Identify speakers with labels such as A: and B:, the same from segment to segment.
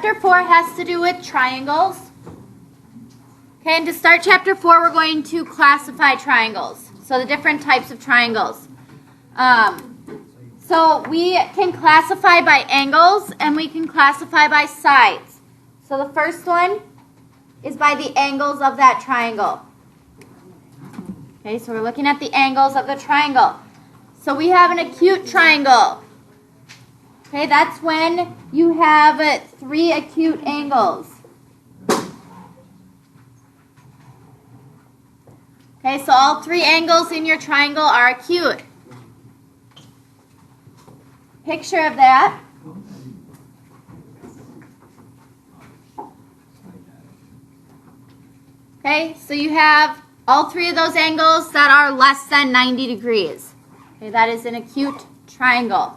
A: Chapter 4 has to do with triangles. Okay, and to start chapter 4, we're going to classify triangles. So the different types of triangles. So we can classify by angles and we can classify by sides. So the first one is by the angles of that triangle. Okay, so we're looking at the angles of the triangle. So we have an acute triangle. Okay, that's when you have 3 acute angles. Okay, so all 3 angles in your triangle are acute. Picture of that. Okay, so you have all 3 of those angles that are less than 90 degrees. Okay, that is an acute triangle.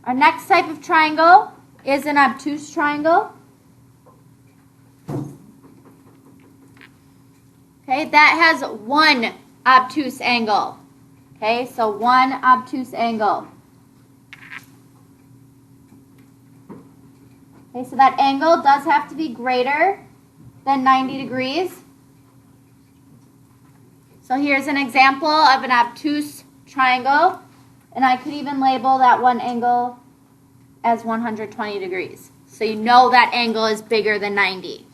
A: Our next type of triangle is an obtuse triangle. Okay, that has 1 obtuse angle. Okay, so 1 obtuse angle. Okay, so that angle does have to be greater than 90 degrees. So here's an example of an obtuse triangle, and I could even label that one angle as 120 degrees. So you know that angle is bigger than 90.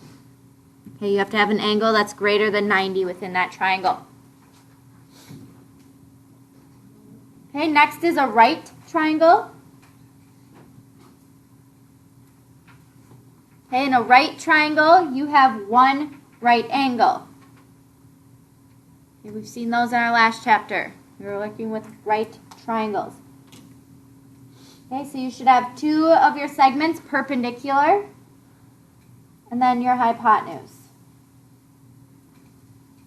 A: Okay, you have to have an angle that's greater than 90 within that triangle. Okay, next is a right triangle. Okay, in a right triangle, you have 1 right angle. Okay, we've seen those in our last chapter. We were working with right triangles. Okay, so you should have 2 of your segments perpendicular, and then your hypotenuse.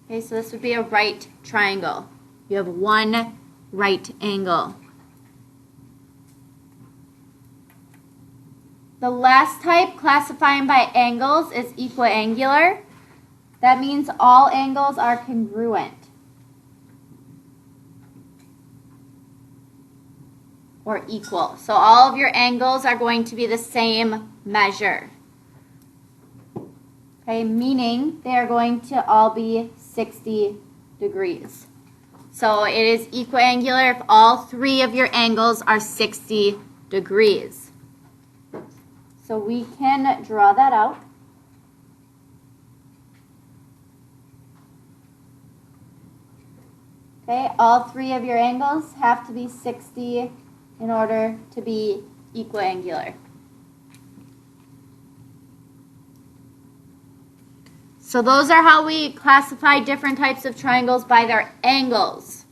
A: Okay, so this would be a right triangle. You have 1 right angle. The last type, classifying by angles, is equiangular. That means all angles are congruent or equal. So all of your angles are going to be the same measure. Okay, meaning they are going to all be 60 degrees. So it is equiangular if all 3 of your angles are 60 degrees. So we can draw that out. Okay, all 3 of your angles have to be 60 in order to be equiangular. So those are how we classify different types of triangles by their angles.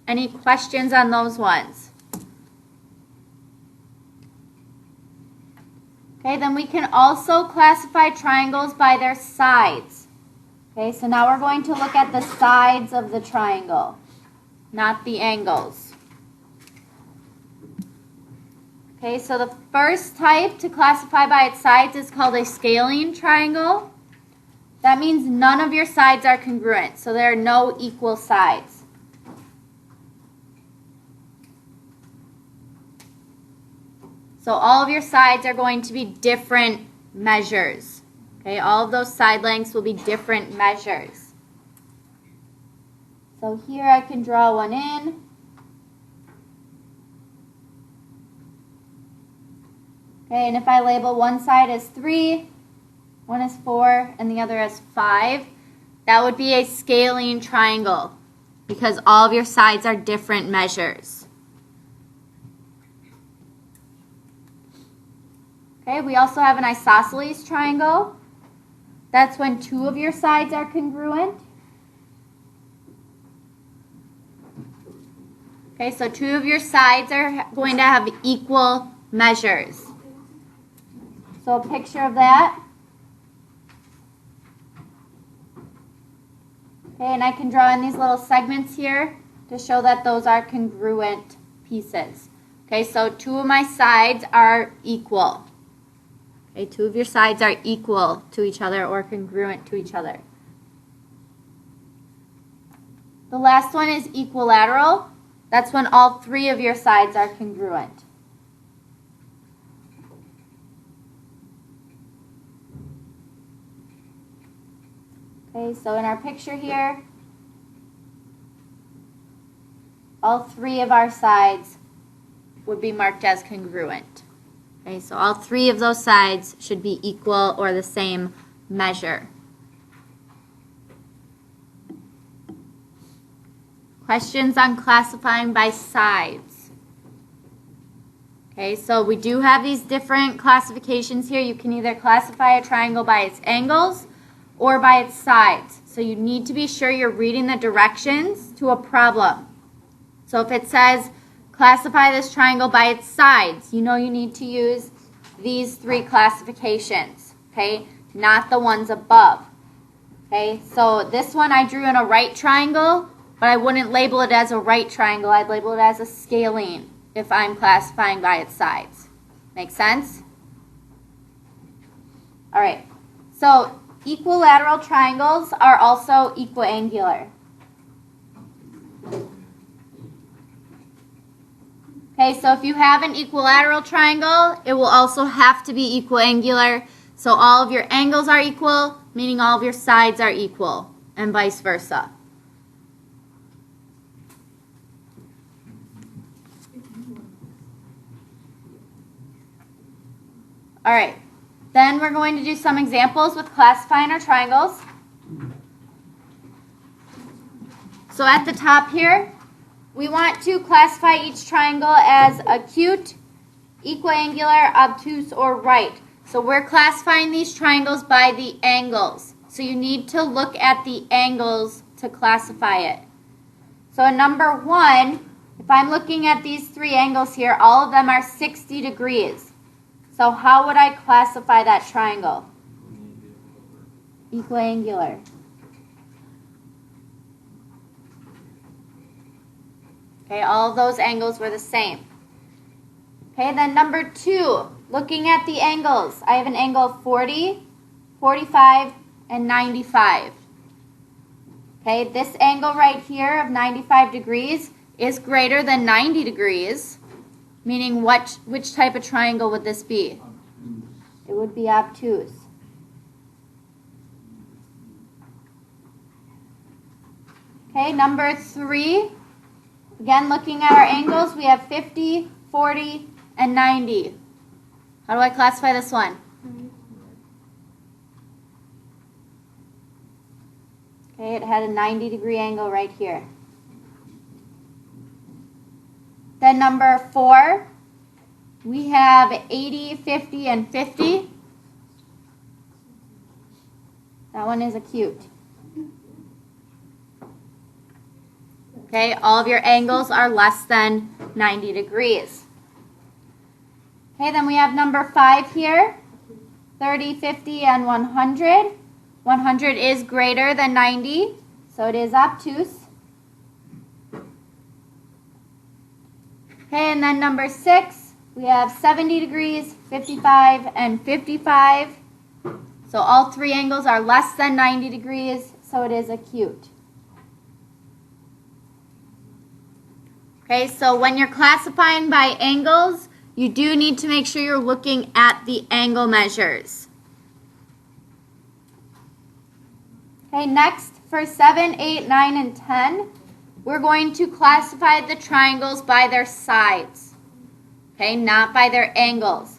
A: Any questions on those ones? Okay, then we can also classify triangles by their sides. Okay, so now we're going to look at the sides of the triangle, not the angles. Okay, so the first type to classify by its sides is called a scalene triangle. That means none of your sides are congruent, so there are no equal sides. So all of your sides are going to be different measures. Okay, all of those side lengths will be different measures. So here I can draw one in. Okay, and if I label one side as 3, one is 4, and the other as 5, that would be a scalene triangle because all of your sides are different measures. Okay, we also have an isosceles triangle. That's when 2 of your sides are congruent. Okay, so 2 of your sides are going to have equal measures. So a picture of that. Okay, and I can draw in these little segments here to show that those are congruent pieces. Okay, so 2 of my sides are equal. Okay, 2 of your sides are equal to each other or congruent to each other. The last one is equilateral. That's when all 3 of your sides are congruent. Okay, so in our picture here, all three of our sides would be marked as congruent. Okay, so all three of those sides should be equal or the same measure. Questions on classifying by sides. Okay, so we do have these different classifications here. You can either classify a triangle by its angles or by its sides. So you need to be sure you're reading the directions to a problem. So if it says classify this triangle by its sides, you know you need to use these three classifications, okay? Not the ones above. Okay, so this one I drew in a right triangle, but I wouldn't label it as a right triangle. I'd label it as a scalene if I'm classifying by its sides. Make sense? All right, so equilateral triangles are also equiangular. Okay, so if you have an equilateral triangle, it will also have to be equiangular. So all of your angles are equal, meaning all of your sides are equal, and vice versa. All right, then we're going to do some examples with classifying our triangles. So at the top here, we want to classify each triangle as acute, equiangular, obtuse, or right. So we're classifying these triangles by the angles. So you need to look at the angles to classify it. So in number 1, if I'm looking at these three angles here, all of them are 60 degrees. So how would I classify that triangle? Equiangular. Okay, all of those angles were the same. Okay, then number 2, looking at the angles. I have an angle of 40, 45, and 95. Okay, this angle right here of 95 degrees is greater than 90 degrees, meaning which type of triangle would this be? It would be obtuse. Okay, number 3. Again, looking at our angles, we have 50, 40, and 90. How do I classify this one? Okay, it had a 90-degree angle right here. Then number 4, we have 80, 50, and 50. That one is acute. Okay, all of your angles are less than 90 degrees. Okay, then we have number 5 here, 30, 50, and 100. 100 is greater than 90, so it is obtuse. Okay, and then number 6, we have 70 degrees, 55, and 55. So all three angles are less than 90 degrees, so it is acute. Okay, so when you're classifying by angles, you do need to make sure you're looking at the angle measures. Okay, next for 7, 8, 9, and 10, we're going to classify the triangles by their sides. Okay, not by their angles.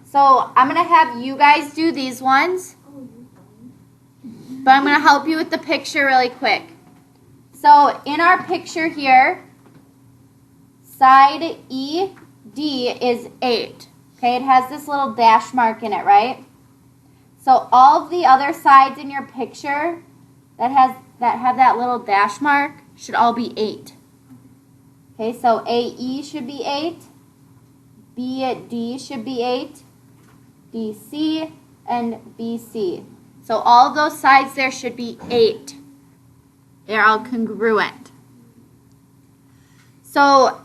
A: So I'm going to have you guys do these ones, but I'm going to help you with the picture really quick. So in our picture here, side ED is 8. Okay, it has this little dash mark in it, right? So all of the other sides in your picture that have that little dash mark should all be 8. Okay, so AE should be 8, BD should be 8, DC, and BC. So all of those sides there should be 8. They're all congruent. So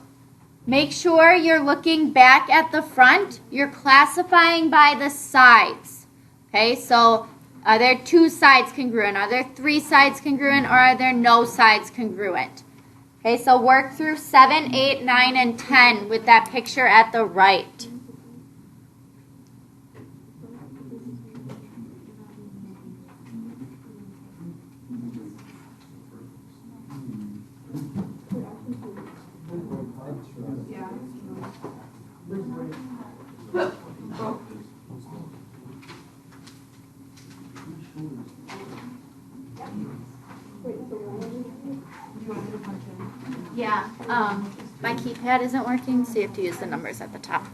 A: make sure you're looking back at the front. You're classifying by the sides. Okay, so are there 2 sides congruent? Are there 3 sides congruent? Or are there no sides congruent? Okay, so work through 7, 8, 9, and 10 with that picture at the right. Yeah, my keypad isn't working, so you have to use the numbers at the top.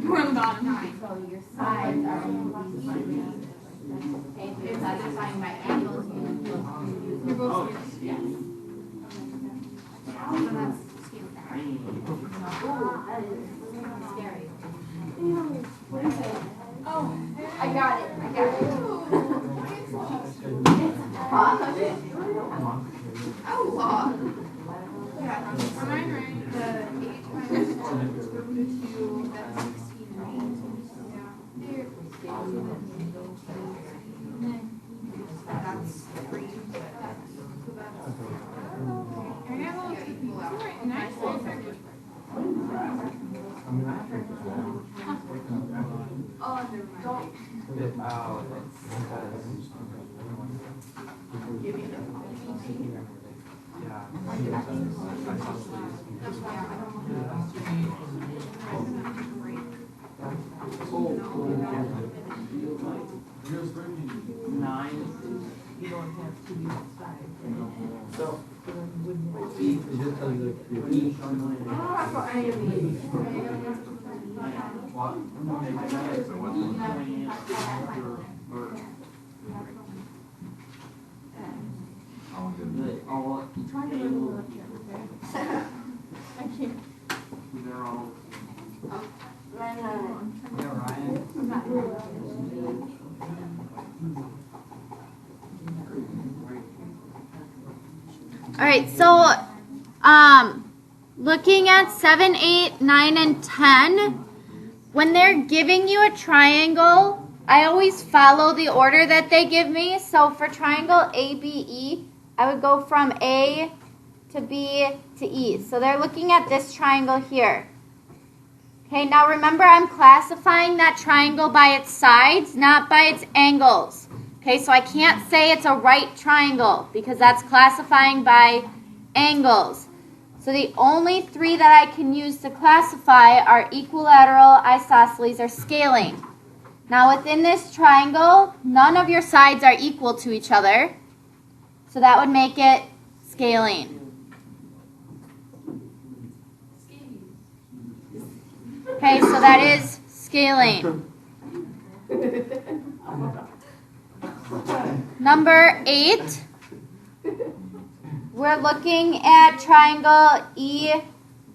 B: We're on the bottom.
A: So your sides are okay, if you're satisfying by angles, you use
B: You're both
A: yes. So that's scale that. Oh, that is scary. What is it?
B: Oh,
A: I got it.
B: yeah. Am I right? The 8 times 4 is equal to 2, that's 16, right? Yeah. That's 3. So that's. I have a little TP. Alright, nice. Oh, never mind.
A: All right, so looking at 7, 8, 9, and 10, when they're giving you a triangle, I always follow the order that they give me. So for triangle ABE, I would go from A to B to E. So they're looking at this triangle here. Okay, now remember I'm classifying that triangle by its sides, not by its angles. Okay, so I can't say it's a right triangle because that's classifying by angles. So the only 3 that I can use to classify are equilateral, isosceles, or scaling. Now within this triangle, none of your sides are equal to each other. So that would make it scaling. Okay, so that is scaling. Number 8, we're looking at triangle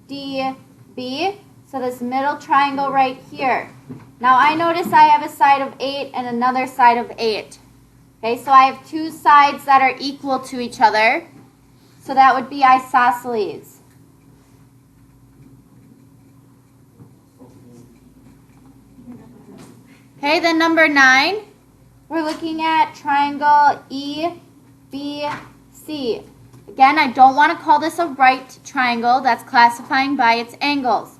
A: EDB. So this middle triangle right here. Now I notice I have a side of 8 and another side of 8. Okay, so I have 2 sides that are equal to each other. So that would be isosceles. Okay, then number 9, we're looking at triangle EBC. Again, I don't want to call this a right triangle. That's classifying by its angles.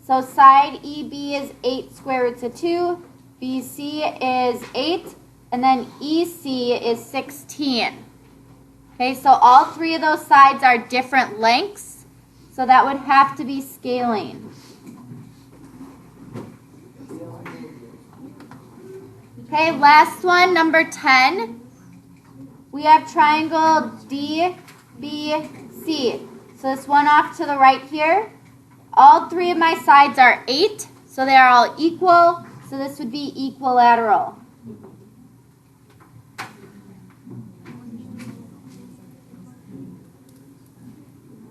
A: So side EB is 8 square roots of 2, BC is 8, and then EC is 16. Okay, so all 3 of those sides are different lengths, so that would have to be scaling. Okay, last one, number 10. We have triangle DBC. So this one off to the right here. All 3 of my sides are 8, so they are all equal. So this would be equilateral.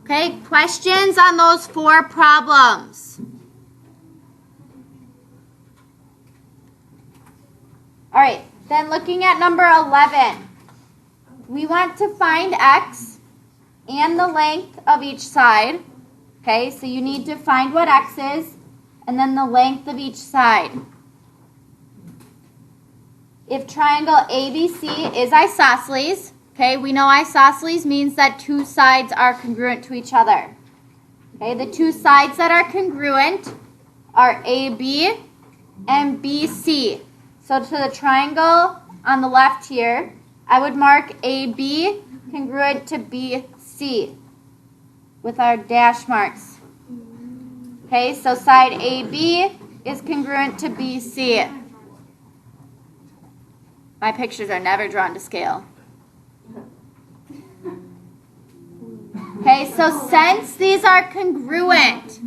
A: Okay, questions on those 4 problems? All right, then looking at number 11, we want to find x and the length of each side. Okay, so you need to find what x is and then the length of each side. If triangle ABC is isosceles, okay, we know isosceles means that two sides are congruent to each other. Okay, the two sides that are congruent are AB and BC. So to the triangle on the left here, I would mark AB congruent to BC with our dash marks. Okay, so side AB is congruent to BC. My pictures are never drawn to scale. Okay, so since these are congruent,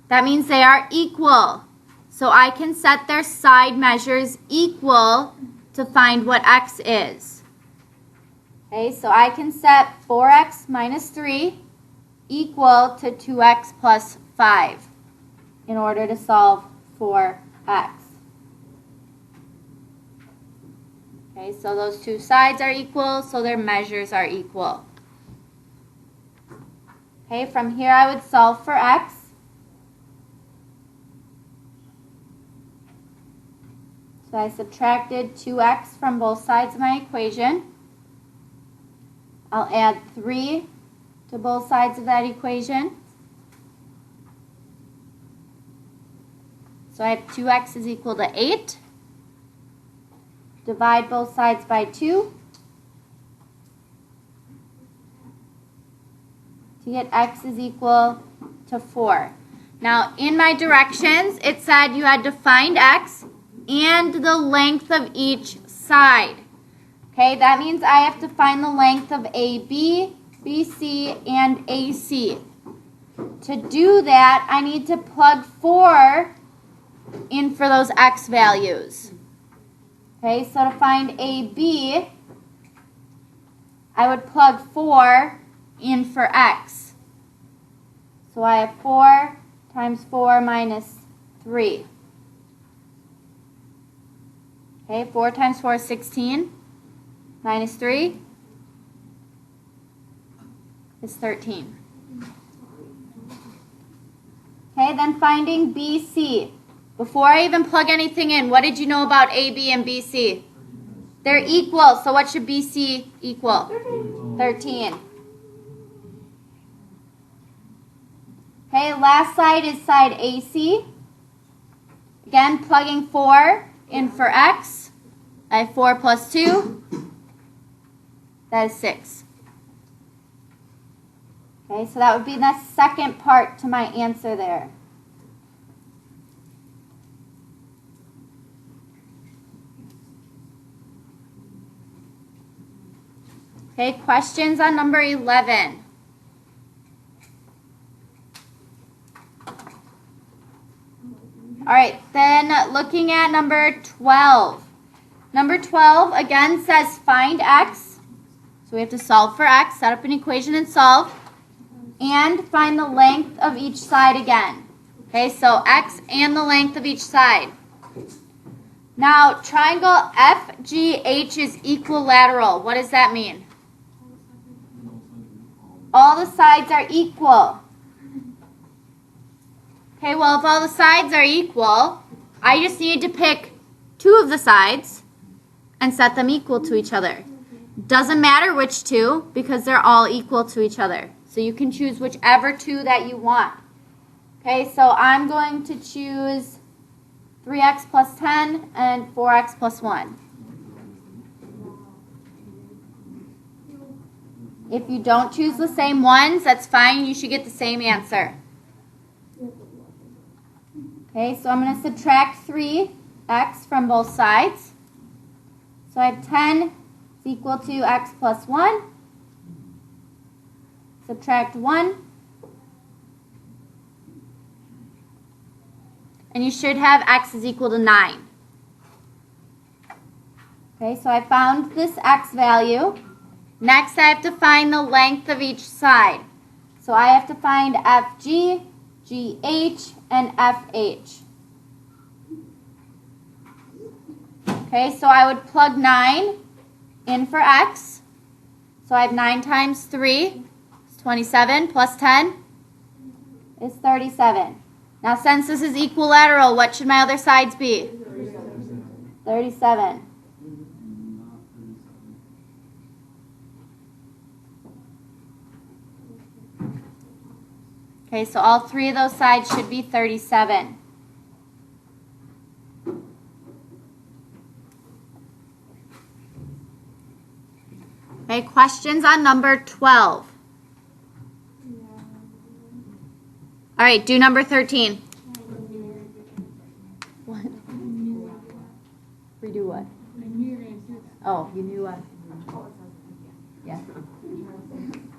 A: that means they are equal. So I can set their side measures equal to find what x is. Okay, so I can set 4x minus 3 equal to 2x plus 5 in order to solve for x. Okay, so those two sides are equal, so their measures are equal. Okay, from here I would solve for x. So I subtracted 2x from both sides of my equation. I'll add 3 to both sides of that equation. So I have 2x is equal to 8. Divide both sides by 2 to get x is equal to 4. Now in my directions it said you had to find x and the length of each side. Okay, that means I have to find the length of AB, BC, and AC. To do that, I need to plug 4 in for those x values. Okay, so to find AB, I would plug 4 in for x. So I have 4 times 4 minus 3. Okay, 4 times 4 is 16. Minus 3 is 13. Okay, then finding BC. Before I even plug anything in, what did you know about AB and BC? They're equal, so what should BC equal? 13. Okay, last side is side AC. Again, plugging 4 in for x. I have 4 plus 2. That is 6. Okay, so that would be the second part to my answer there. Okay, questions on number 11. All right, then looking at number 12. Number 12 again says find x. So we have to solve for x, set up an equation and solve, and find the length of each side again. Okay, so x and the length of each side. Now, triangle FGH is equilateral. What does that mean? All the sides are equal. Okay, well, if all the sides are equal, I just need to pick 2 of the sides and set them equal to each other. Doesn't matter which 2 because they're all equal to each other. So you can choose whichever 2 that you want. Okay, so I'm going to choose 3x plus 10 and 4x plus 1. If you don't choose the same ones, that's fine. You should get the same answer. Okay, so I'm going to subtract 3x from both sides. So I have 10 is equal to x plus 1. Subtract 1. And you should have x is equal to 9. Okay, so I found this x value. Next, I have to find the length of each side. So I have to find FG, GH, and FH. Okay, so I would plug 9 in for x. So I have 9 times 3 is 27 plus 10 is 37. Now since this is equilateral, what should my other sides be? 37. Okay, so all 3 of those sides should be 37. Okay, questions on number 12. All right, do number 13. What? Redo what? Oh, you knew what? Yeah.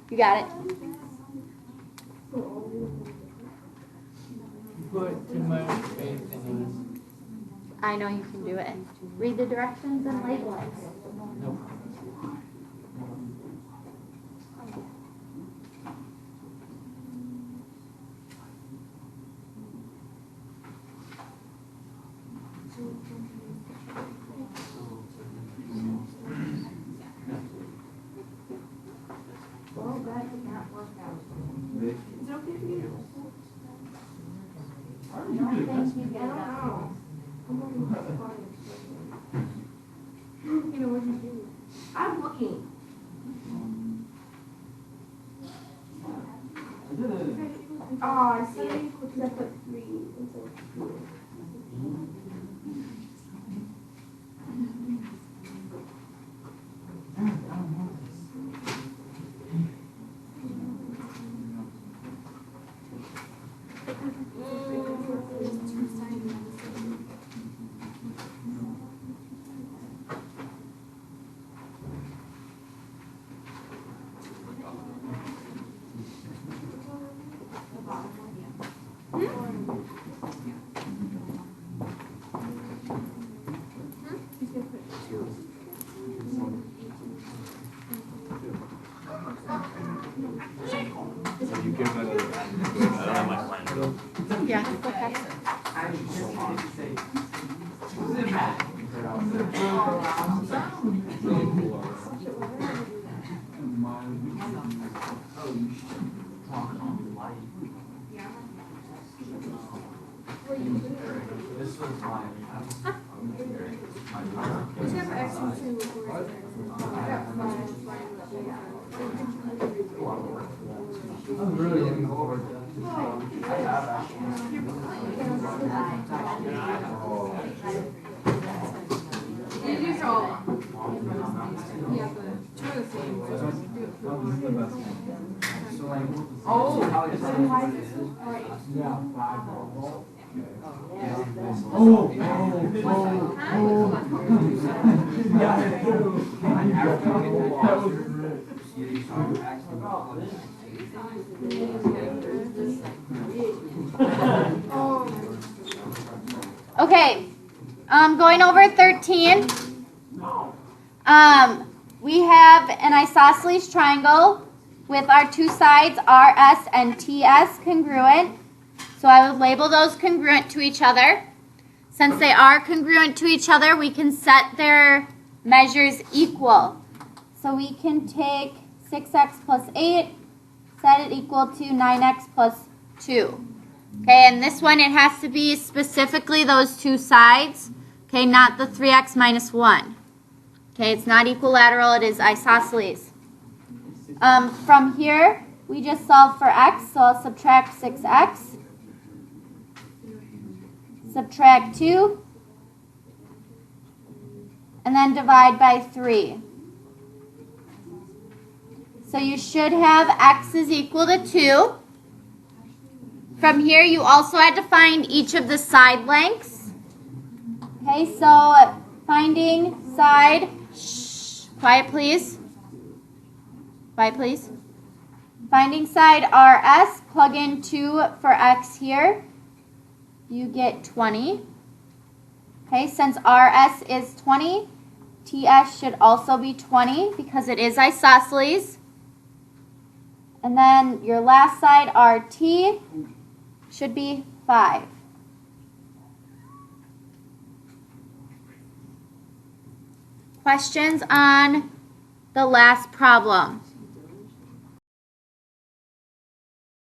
A: You got it.
C: Put too much faith in
A: I know you can do it. Read the directions and label it.
C: Nope.
B: I'm looking. Oh, I see it. Because I put 3 instead of 2.
A: Yeah. Okay.
C: I'm really looking forward to it. I have
B: These are all. Yeah, but 2 are the same. So just do it for one.
C: So like,
B: Oh,
C: then
B: why is this one? Alright.
C: yeah, 5 volts. Oh, that was
A: Okay, going over 13. We have an isosceles triangle with our 2 sides, RS and TS, congruent. So I would label those congruent to each other. Since they are congruent to each other, we can set their measures equal. So we can take 6x plus 8, set it equal to 9x plus 2. Okay, and this one, it has to be specifically those 2 sides. Okay, not the 3x minus 1. Okay, it's not equilateral, it is isosceles. From here, we just solve for x, so I'll subtract 6x. Subtract 2. And then divide by 3. So you should have x is equal to 2. From here, you also had to find each of the side lengths. Okay, so finding side, quiet please. Quiet please. Finding side RS, plug in 2 for x here. You get 20. Okay, since RS is 20, TS should also be 20 because it is isosceles. And then your last side, RT, should be 5. Questions on the last problem.